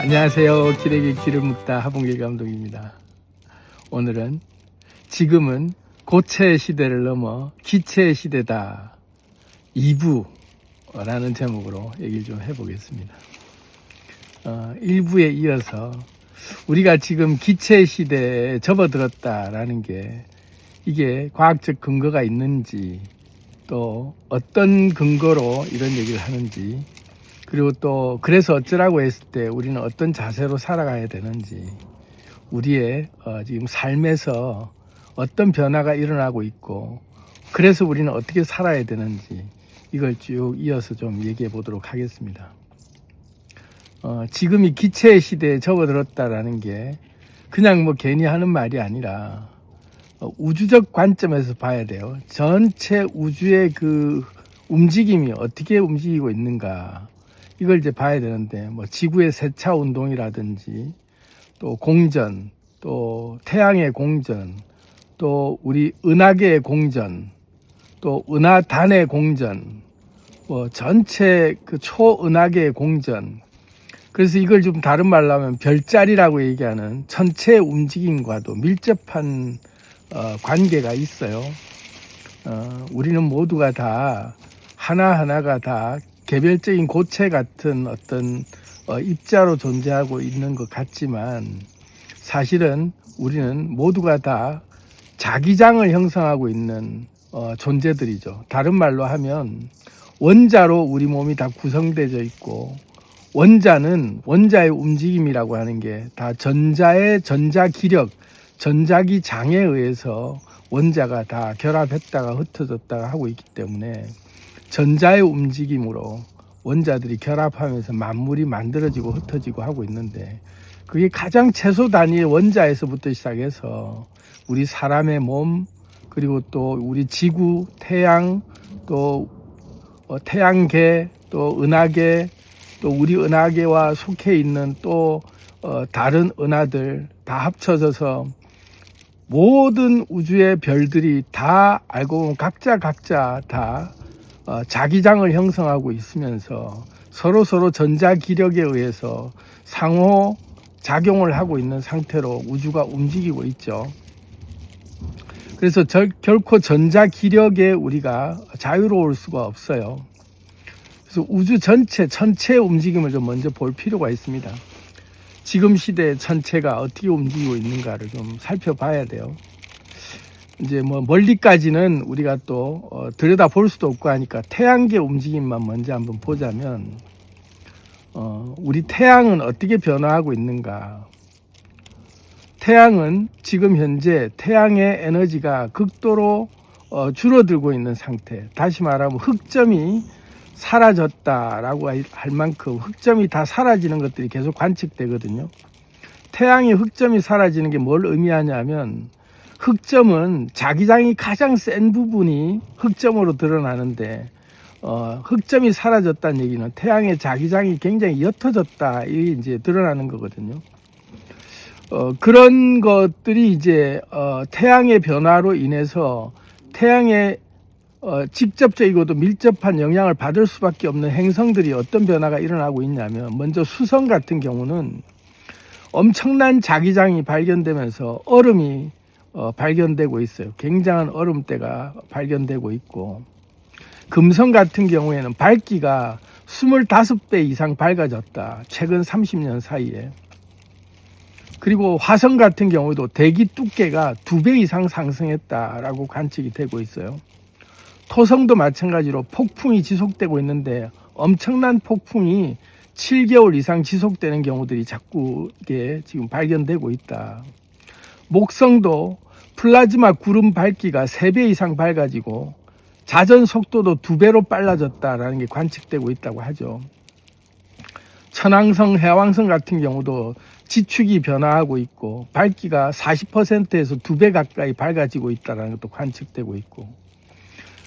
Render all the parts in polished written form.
안녕하세요. 길에게 길을 묻다 하봉길 감독입니다. 오늘은 지금은 고체의 시대를 넘어 기체의 시대다 2부라는 제목으로 얘기를 좀 해보겠습니다. 1부에 이어서 우리가 지금 기체의 시대에 접어들었다라는 게 이게 과학적 근거가 있는지, 또 어떤 근거로 이런 얘기를 하는지, 그리고 또 그래서 어쩌라고 했을 때 우리는 어떤 자세로 살아가야 되는지, 우리의 지금 삶에서 어떤 변화가 일어나고 있고, 그래서 우리는 어떻게 살아야 되는지, 이걸 쭉 이어서 좀 얘기해 보도록 하겠습니다. 지금 이 기체의 시대에 접어들었다라는 게 그냥 뭐 괜히 하는 말이 아니라 우주적 관점에서 봐야 돼요. 전체 우주의 그 움직임이 어떻게 움직이고 있는가, 이걸 이제 봐야 되는데, 뭐 지구의 세차 운동이라든지, 또 공전, 또 태양의 공전, 또 우리 은하계의 공전, 또 은하단의 공전, 뭐 전체 그 초은하계의 공전. 그래서 이걸 좀 다른 말로 하면 별자리라고 얘기하는 전체 움직임과도 밀접한 관계가 있어요. 우리는 모두가 다 하나하나가 다 개별적인 고체 같은 어떤 입자로 존재하고 있는 것 같지만, 사실은 우리는 모두가 다 자기장을 형성하고 있는 존재들이죠. 다른 말로 하면 원자로 우리 몸이 다 구성되어 있고, 원자는 원자의 움직임이라고 하는 게 다 전자의 전자기력, 전자기 장에 의해서 원자가 다 결합했다가 흩어졌다가 하고 있기 때문에, 전자의 움직임으로 원자들이 결합하면서 만물이 만들어지고 흩어지고 하고 있는데, 그게 가장 최소 단위의 원자에서부터 시작해서 우리 사람의 몸, 그리고 또 우리 지구, 태양, 또 태양계, 또 은하계, 또 우리 은하계와 속해 있는 또 다른 은하들 다 합쳐져서 모든 우주의 별들이 다 알고 보면 각자 다 자기장을 형성하고 있으면서 서로 전자기력에 의해서 상호 작용을 하고 있는 상태로 우주가 움직이고 있죠. 그래서 결코 전자기력에 우리가 자유로울 수가 없어요. 그래서 우주 전체의 움직임을 좀 먼저 볼 필요가 있습니다. 지금 시대의 전체가 어떻게 움직이고 있는가를 좀 살펴봐야 돼요. 이제 뭐 멀리까지는 우리가 또 들여다 볼 수도 없고 하니까 태양계 움직임만 먼저 한번 보자면, 우리 태양은 어떻게 변화하고 있는가. 태양은 지금 현재 태양의 에너지가 극도로 줄어들고 있는 상태. 다시 말하면 흑점이 사라졌다라고 할 만큼 흑점이 다 사라지는 것들이 계속 관측되거든요. 태양의 흑점이 사라지는 게 뭘 의미하냐면, 흑점은 자기장이 가장 센 부분이 흑점으로 드러나는데, 흑점이 사라졌다는 얘기는 태양의 자기장이 굉장히 옅어졌다, 이게 이제 드러나는 거거든요. 그런 것들이 이제 태양의 변화로 인해서 태양의 직접적이고도 밀접한 영향을 받을 수밖에 없는 행성들이 어떤 변화가 일어나고 있냐면, 먼저 수성 같은 경우는 엄청난 자기장이 발견되면서 얼음이 발견되고 있어요. 굉장한 얼음대가 발견되고 있고, 금성 같은 경우에는 밝기가 25배 이상 밝아졌다, 최근 30년 사이에. 그리고 화성 같은 경우도 대기 두께가 2배 이상 상승했다라고 관측이 되고 있어요. 토성도 마찬가지로 폭풍이 지속되고 있는데, 엄청난 폭풍이 7개월 이상 지속되는 경우들이 자꾸 이게 지금 발견되고 있다. 목성도 플라즈마 구름 밝기가 3배 이상 밝아지고 자전 속도도 2배로 빨라졌다라는 게 관측되고 있다고 하죠. 천왕성, 해왕성 같은 경우도 지축이 변화하고 있고 밝기가 40%에서 2배 가까이 밝아지고 있다는 것도 관측되고 있고,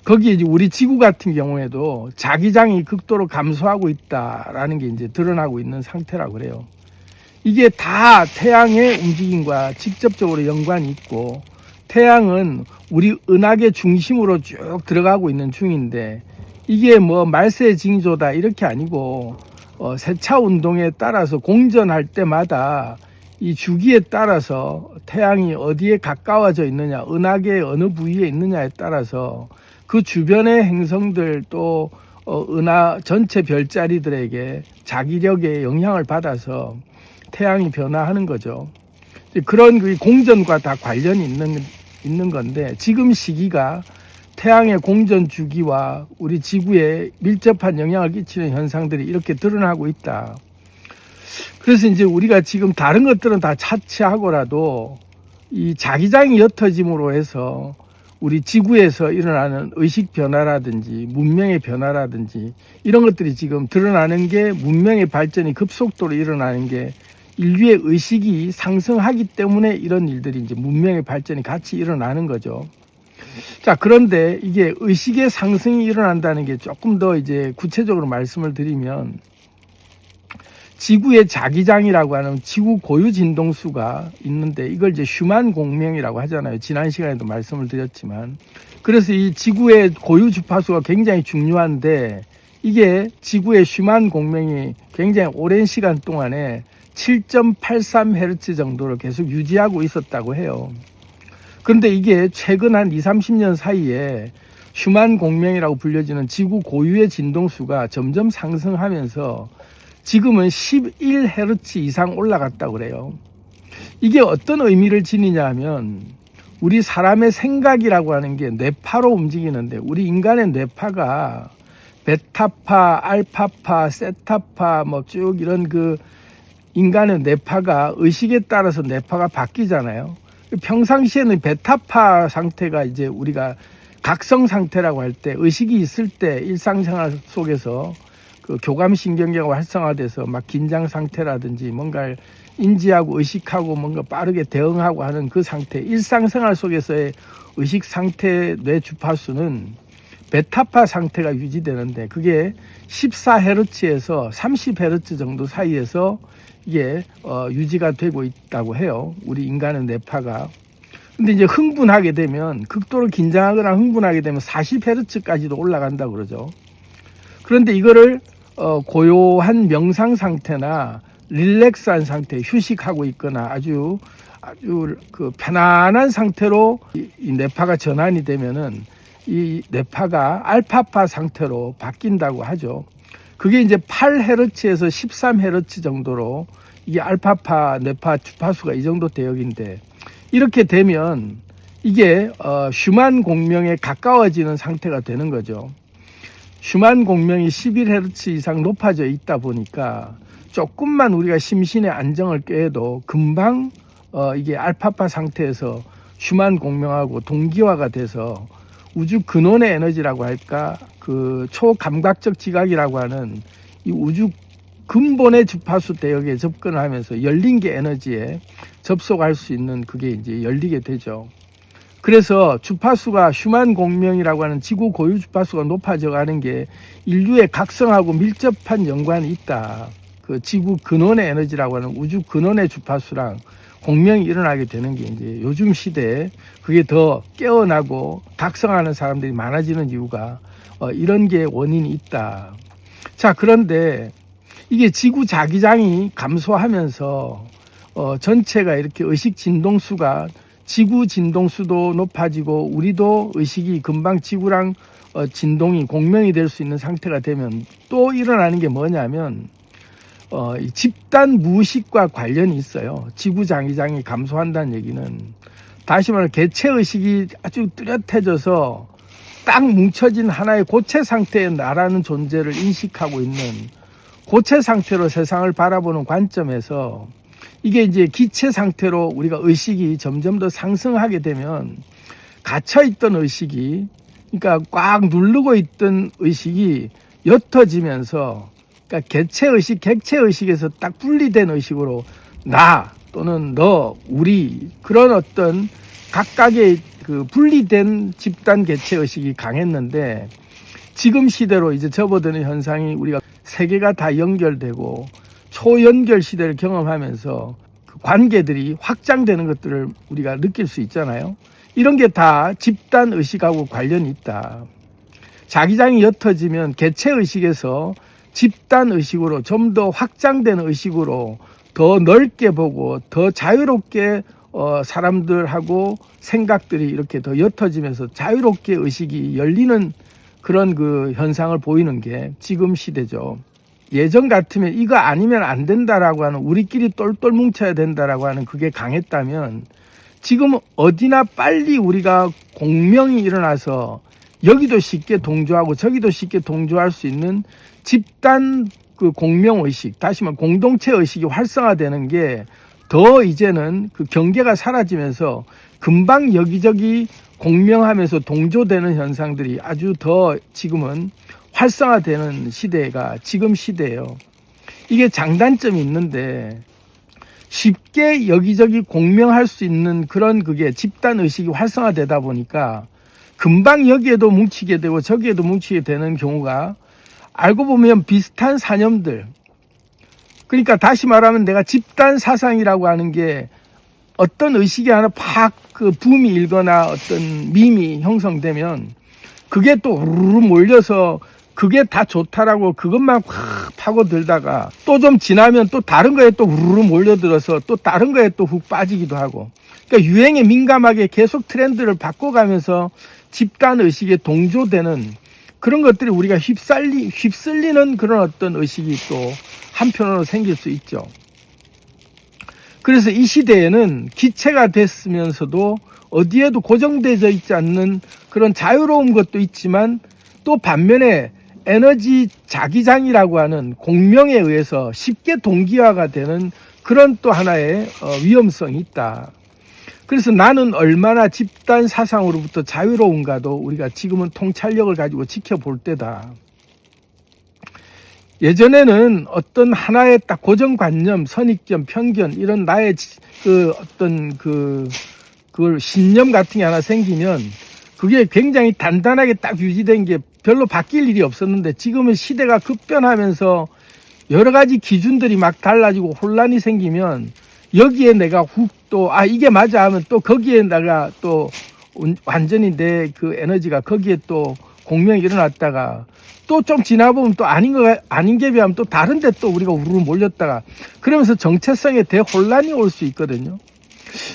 거기에 이제 우리 지구 같은 경우에도 자기장이 극도로 감소하고 있다라는 게 이제 드러나고 있는 상태라고 그래요. 이게 다 태양의 움직임과 직접적으로 연관이 있고, 태양은 우리 은하계 중심으로 쭉 들어가고 있는 중인데, 이게 뭐 말세 징조다 이렇게 아니고 세차 운동에 따라서 공전할 때마다 이 주기에 따라서 태양이 어디에 가까워져 있느냐, 은하계의 어느 부위에 있느냐에 따라서 그 주변의 행성들 또 은하 전체 별자리들에게 자기력에 영향을 받아서 태양이 변화하는 거죠. 그런 그 공전과 다 관련이 있는 건데, 지금 시기가 태양의 공전 주기와 우리 지구에 밀접한 영향을 끼치는 현상들이 이렇게 드러나고 있다. 그래서 이제 우리가 지금 다른 것들은 다 차치하고라도 이 자기장이 옅어짐으로 해서 우리 지구에서 일어나는 의식 변화라든지 문명의 변화라든지 이런 것들이 지금 드러나는 게, 문명의 발전이 급속도로 일어나는 게 인류의 의식이 상승하기 때문에 이런 일들이 이제 문명의 발전이 같이 일어나는 거죠. 자, 그런데 이게 의식의 상승이 일어난다는 게 조금 더 이제 구체적으로 말씀을 드리면, 지구의 자기장이라고 하는 지구 고유 진동수가 있는데, 이걸 이제 슈만 공명이라고 하잖아요. 지난 시간에도 말씀을 드렸지만. 그래서 이 지구의 고유 주파수가 굉장히 중요한데, 이게 지구의 슈만 공명이 굉장히 오랜 시간 동안에 7.83Hz 정도를 계속 유지하고 있었다고 해요. 그런데 이게 최근 한 20, 30년 사이에 슈만 공명이라고 불려지는 지구 고유의 진동수가 점점 상승하면서 지금은 11Hz 이상 올라갔다고 그래요. 이게 어떤 의미를 지니냐 하면, 우리 사람의 생각이라고 하는 게 뇌파로 움직이는데, 우리 인간의 뇌파가 베타파, 알파파, 세타파 뭐 쭉 이런 그 인간의 뇌파가 의식에 따라서 뇌파가 바뀌잖아요. 평상시에는 베타파 상태가 이제 우리가 각성 상태라고 할 때, 의식이 있을 때 일상생활 속에서 그 교감신경계가 활성화돼서 막 긴장 상태라든지 뭔가를 인지하고 의식하고 뭔가 빠르게 대응하고 하는 그 상태, 일상생활 속에서의 의식 상태 뇌 주파수는 베타파 상태가 유지되는데, 그게 14Hz에서 30Hz 정도 사이에서 이게 유지가 되고 있다고 해요. 우리 인간의 뇌파가. 근데 이제 흥분하게 되면, 극도로 긴장하거나 흥분하게 되면 40Hz까지도 올라간다고 그러죠. 그런데 이거를 고요한 명상 상태나 릴렉스한 상태, 휴식하고 있거나 아주 그 편안한 상태로 이 뇌파가 전환이 되면은 이 뇌파가 알파파 상태로 바뀐다고 하죠. 그게 이제 8Hz에서 13Hz 정도로, 이게 알파파 뇌파 주파수가 이 정도 대역인데, 이렇게 되면 이게 슈만 공명에 가까워지는 상태가 되는 거죠. 슈만 공명이 11Hz 이상 높아져 있다 보니까 조금만 우리가 심신의 안정을 꾀해도 금방 이게 알파파 상태에서 슈만 공명하고 동기화가 돼서 우주 근원의 에너지라고 할까, 그 초감각적 지각이라고 하는 이 우주 근본의 주파수 대역에 접근을 하면서 열린 게 에너지에 접속할 수 있는, 그게 이제 열리게 되죠. 그래서 주파수가 슈만 공명이라고 하는 지구 고유 주파수가 높아져 가는 게 인류의 각성하고 밀접한 연관이 있다. 그 지구 근원의 에너지라고 하는 우주 근원의 주파수랑 공명이 일어나게 되는 게 이제 요즘 시대에 그게 더 깨어나고 각성하는 사람들이 많아지는 이유가 이런 게 원인이 있다. 자, 그런데 이게 지구 자기장이 감소하면서 전체가 이렇게 의식 진동수가, 지구 진동수도 높아지고 우리도 의식이 금방 지구랑 진동이 공명이 될 수 있는 상태가 되면 또 일어나는 게 뭐냐면 이 집단 무의식과 관련이 있어요. 지구 자기장이 감소한다는 얘기는, 다시 말해 개체의식이 아주 뚜렷해져서 딱 뭉쳐진 하나의 고체 상태의 나라는 존재를 인식하고 있는 고체 상태로 세상을 바라보는 관점에서, 이게 이제 기체 상태로 우리가 의식이 점점 더 상승하게 되면 갇혀있던 의식이, 그러니까 꽉 누르고 있던 의식이 옅어지면서, 그러니까 개체의식, 객체의식에서 딱 분리된 의식으로 나 또는 너, 우리, 그런 어떤 각각의 그 분리된 집단 개체의식이 강했는데, 지금 시대로 이제 접어드는 현상이 우리가 세계가 다 연결되고 초연결 시대를 경험하면서 그 관계들이 확장되는 것들을 우리가 느낄 수 있잖아요. 이런 게 다 집단 의식하고 관련이 있다. 자기장이 옅어지면 개체 의식에서 집단 의식으로 좀 더 확장된 의식으로 더 넓게 보고 더 자유롭게 사람들하고 생각들이 이렇게 더 옅어지면서 자유롭게 의식이 열리는 그런 그 현상을 보이는 게 지금 시대죠. 예전 같으면 이거 아니면 안 된다라고 하는, 우리끼리 똘똘 뭉쳐야 된다라고 하는 그게 강했다면, 지금 어디나 빨리 우리가 공명이 일어나서 여기도 쉽게 동조하고 저기도 쉽게 동조할 수 있는 집단 그 공명의식, 다시 말해 공동체 의식이 활성화되는 게 더 이제는 그 경계가 사라지면서 금방 여기저기 공명하면서 동조되는 현상들이 아주 더 지금은 활성화되는 시대가 지금 시대예요. 이게 장단점이 있는데, 쉽게 여기저기 공명할 수 있는 그런 그게 집단 의식이 활성화되다 보니까 금방 여기에도 뭉치게 되고 저기에도 뭉치게 되는 경우가 알고 보면 비슷한 사념들. 그러니까 다시 말하면 내가 집단 사상이라고 하는 게 어떤 의식이 하나 팍 그 붐이 일거나 어떤 밈이 형성되면 그게 또 우르르 몰려서 그게 다 좋다라고 그것만 확 파고들다가 또 좀 지나면 또 다른 거에 또 우르르 몰려들어서 또 다른 거에 또 훅 빠지기도 하고, 그러니까 유행에 민감하게 계속 트렌드를 바꿔가면서 집단 의식에 동조되는 그런 것들이 우리가 휩쓸리는 그런 어떤 의식이 또 한편으로 생길 수 있죠. 그래서 이 시대에는 기체가 됐으면서도 어디에도 고정되어 있지 않는 그런 자유로운 것도 있지만, 또 반면에 에너지 자기장이라고 하는 공명에 의해서 쉽게 동기화가 되는 그런 또 하나의 위험성이 있다. 그래서 나는 얼마나 집단 사상으로부터 자유로운가도 우리가 지금은 통찰력을 가지고 지켜볼 때다. 예전에는 어떤 하나의 딱 고정관념, 선입견, 편견, 이런 나의 그 어떤 그걸 신념 같은 게 하나 생기면 그게 굉장히 단단하게 딱 유지된 게 별로 바뀔 일이 없었는데, 지금은 시대가 급변하면서 여러 가지 기준들이 막 달라지고 혼란이 생기면 여기에 내가 훅 또 이게 맞아 하면 또 거기에 내가 또 완전히 내 그 에너지가 거기에 또 공명이 일어났다가 또 좀 지나보면 또 아닌 게 비하면 또 다른 데 또 우리가 우르르 몰렸다가 그러면서 정체성에 대혼란이 올 수 있거든요.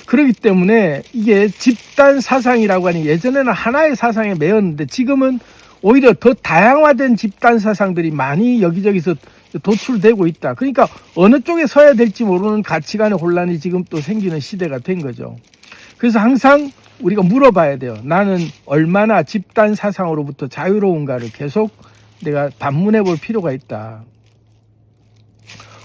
그렇기 때문에 이게 집단 사상이라고 하니 예전에는 하나의 사상에 매였는데 지금은 오히려 더 다양화된 집단 사상들이 많이 여기저기서 도출되고 있다. 그러니까 어느 쪽에 서야 될지 모르는 가치관의 혼란이 지금 또 생기는 시대가 된 거죠. 그래서 항상 우리가 물어봐야 돼요. 나는 얼마나 집단 사상으로부터 자유로운가를 계속 내가 반문해 볼 필요가 있다.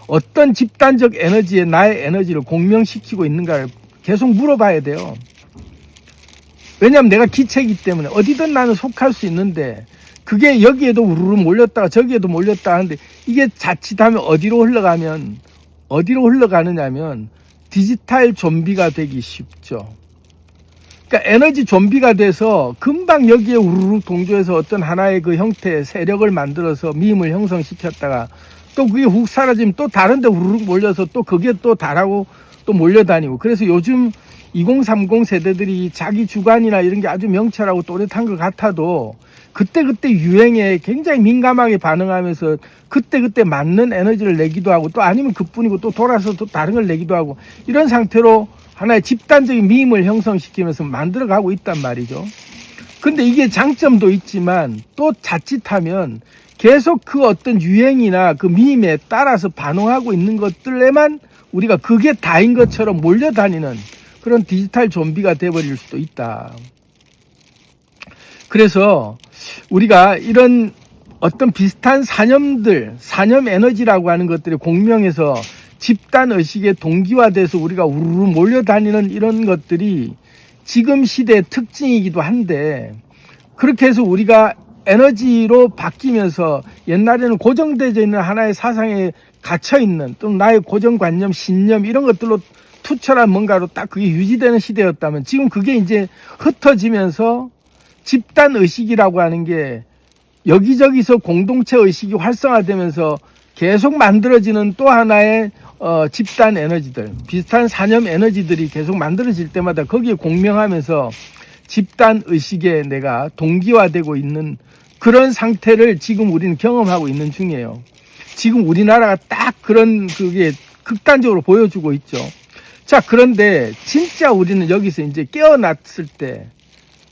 어떤 집단적 에너지에 나의 에너지를 공명시키고 있는가를 계속 물어봐야 돼요. 왜냐하면 내가 기체이기 때문에 어디든 나는 속할 수 있는데, 그게 여기에도 우르르 몰렸다가 저기에도 몰렸다 하는데, 이게 자칫하면 어디로 흘러가느냐면 디지털 좀비가 되기 쉽죠. 그러니까 에너지 좀비가 돼서 금방 여기에 우르르 동조해서 어떤 하나의 그 형태의 세력을 만들어서 밈을 형성시켰다가 또 그게 훅 사라지면 또 다른 데 우르르 몰려서 또 그게 또 다라고 또 몰려다니고, 그래서 요즘 2030 세대들이 자기 주관이나 이런 게 아주 명철하고 또렷한 것 같아도 그때그때 유행에 굉장히 민감하게 반응하면서 그때그때 맞는 에너지를 내기도 하고, 또 아니면 그뿐이고 또 돌아서 또 다른 걸 내기도 하고, 이런 상태로 하나의 집단적인 밈을 형성시키면서 만들어가고 있단 말이죠. 근데 이게 장점도 있지만 또 자칫하면 계속 그 어떤 유행이나 그 밈에 따라서 반응하고 있는 것들에만 우리가 그게 다인 것처럼 몰려다니는 그런 디지털 좀비가 돼버릴 수도 있다. 그래서 우리가 이런 어떤 비슷한 사념들, 사념 에너지라고 하는 것들이 공명해서 집단 의식에 동기화돼서 우리가 우르르 몰려다니는 이런 것들이 지금 시대의 특징이기도 한데, 그렇게 해서 우리가 에너지로 바뀌면서 옛날에는 고정되어 있는 하나의 사상에 갇혀있는, 또는 나의 고정관념, 신념 이런 것들로 투철한 뭔가로 딱 그게 유지되는 시대였다면, 지금 그게 이제 흩어지면서 집단 의식이라고 하는 게 여기저기서 공동체 의식이 활성화되면서 계속 만들어지는 또 하나의 집단 에너지들, 비슷한 사념 에너지들이 계속 만들어질 때마다 거기에 공명하면서 집단 의식에 내가 동기화되고 있는 그런 상태를 지금 우리는 경험하고 있는 중이에요. 지금 우리나라가 딱 그런 그게 극단적으로 보여주고 있죠. 자, 그런데 진짜 우리는 여기서 이제 깨어났을 때,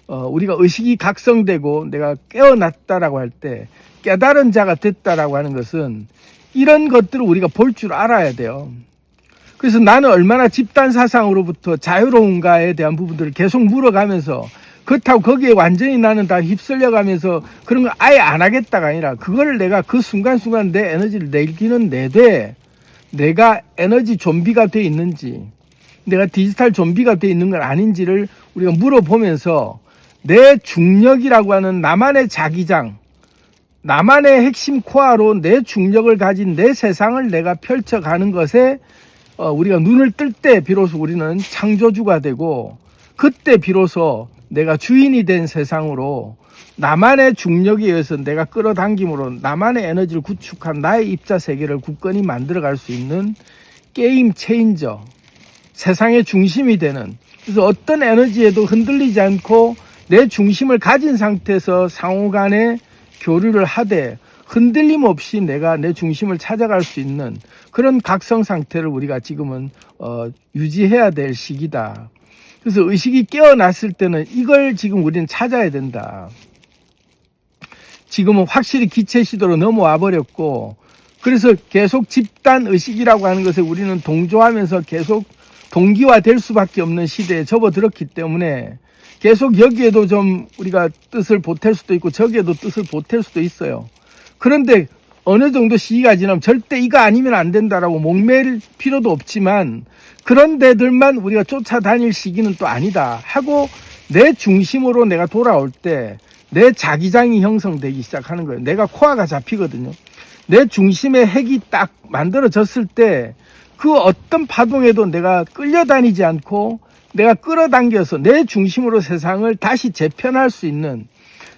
우리가 의식이 각성되고 내가 깨어났다라고 할 때, 깨달은 자가 됐다라고 하는 것은 이런 것들을 우리가 볼 줄 알아야 돼요. 그래서 나는 얼마나 집단 사상으로부터 자유로운가에 대한 부분들을 계속 물어가면서, 그렇다고 거기에 완전히 나는 다 휩쓸려 가면서 그런 거 아예 안 하겠다가 아니라, 그거를 내가 그 순간순간 내 에너지를 내기는 내되, 내가 에너지 좀비가 돼 있는지, 내가 디지털 좀비가 돼 있는 건 아닌지를 우리가 물어보면서, 내 중력이라고 하는 나만의 자기장, 나만의 핵심 코어로 내 중력을 가진 내 세상을 내가 펼쳐가는 것에 우리가 눈을 뜰 때 비로소 우리는 창조주가 되고, 그때 비로소 내가 주인이 된 세상으로 나만의 중력에 의해서 내가 끌어당김으로 나만의 에너지를 구축한 나의 입자 세계를 굳건히 만들어갈 수 있는 게임 체인저, 세상의 중심이 되는, 그래서 어떤 에너지에도 흔들리지 않고 내 중심을 가진 상태에서 상호 간에 교류를 하되 흔들림 없이 내가 내 중심을 찾아갈 수 있는 그런 각성 상태를 우리가 지금은 유지해야 될 시기다. 그래서 의식이 깨어났을 때는 이걸 지금 우리는 찾아야 된다. 지금은 확실히 기체 시대로 넘어와 버렸고, 그래서 계속 집단 의식이라고 하는 것에 우리는 동조하면서 계속 동기화될 수밖에 없는 시대에 접어들었기 때문에 계속 여기에도 좀 우리가 뜻을 보탤 수도 있고 저기에도 뜻을 보탤 수도 있어요. 그런데 어느 정도 시기가 지나면 절대 이거 아니면 안 된다라고 목매일 필요도 없지만, 그런 데들만 우리가 쫓아다닐 시기는 또 아니다 하고 내 중심으로 내가 돌아올 때 내 자기장이 형성되기 시작하는 거예요. 내가 코어가 잡히거든요. 내 중심의 핵이 딱 만들어졌을 때 그 어떤 파동에도 내가 끌려다니지 않고 내가 끌어당겨서 내 중심으로 세상을 다시 재편할 수 있는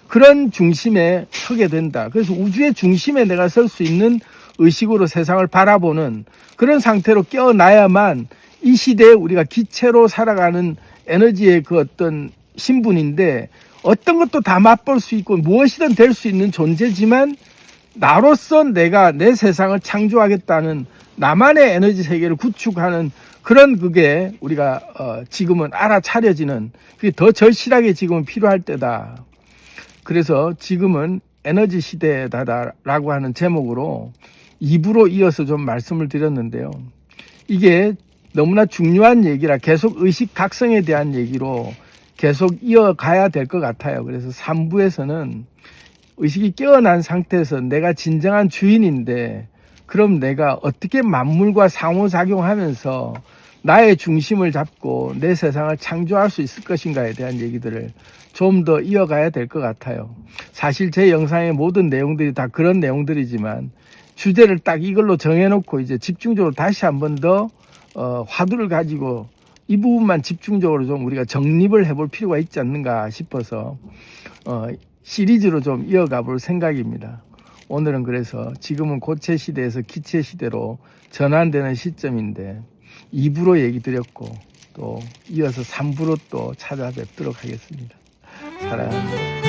그런 중심에 서게 된다. 그래서 우주의 중심에 내가 설 수 있는 의식으로 세상을 바라보는 그런 상태로 깨어나야만 이 시대에 우리가 기체로 살아가는 에너지의 그 어떤 신분인데, 어떤 것도 다 맛볼 수 있고 무엇이든 될 수 있는 존재지만, 나로서 내가 내 세상을 창조하겠다는 나만의 에너지 세계를 구축하는 그런 그게 우리가 지금은 알아차려지는, 그게 더 절실하게 지금은 필요할 때다. 그래서 지금은 에너지 시대다라고 하는 제목으로 2부로 이어서 좀 말씀을 드렸는데요. 이게 너무나 중요한 얘기라 계속 의식 각성에 대한 얘기로 계속 이어가야 될 것 같아요. 그래서 3부에서는 의식이 깨어난 상태에서 내가 진정한 주인인데, 그럼 내가 어떻게 만물과 상호작용하면서 나의 중심을 잡고 내 세상을 창조할 수 있을 것인가에 대한 얘기들을 좀 더 이어가야 될 것 같아요. 사실 제 영상의 모든 내용들이 다 그런 내용들이지만, 주제를 딱 이걸로 정해놓고 이제 집중적으로 다시 한 번 더 화두를 가지고 이 부분만 집중적으로 좀 우리가 정립을 해볼 필요가 있지 않는가 싶어서 시리즈로 좀 이어가 볼 생각입니다. 오늘은 그래서 지금은 고체 시대에서 기체 시대로 전환되는 시점인데 2부로 얘기 드렸고, 또 이어서 3부로 또 찾아뵙도록 하겠습니다. 사랑합니다.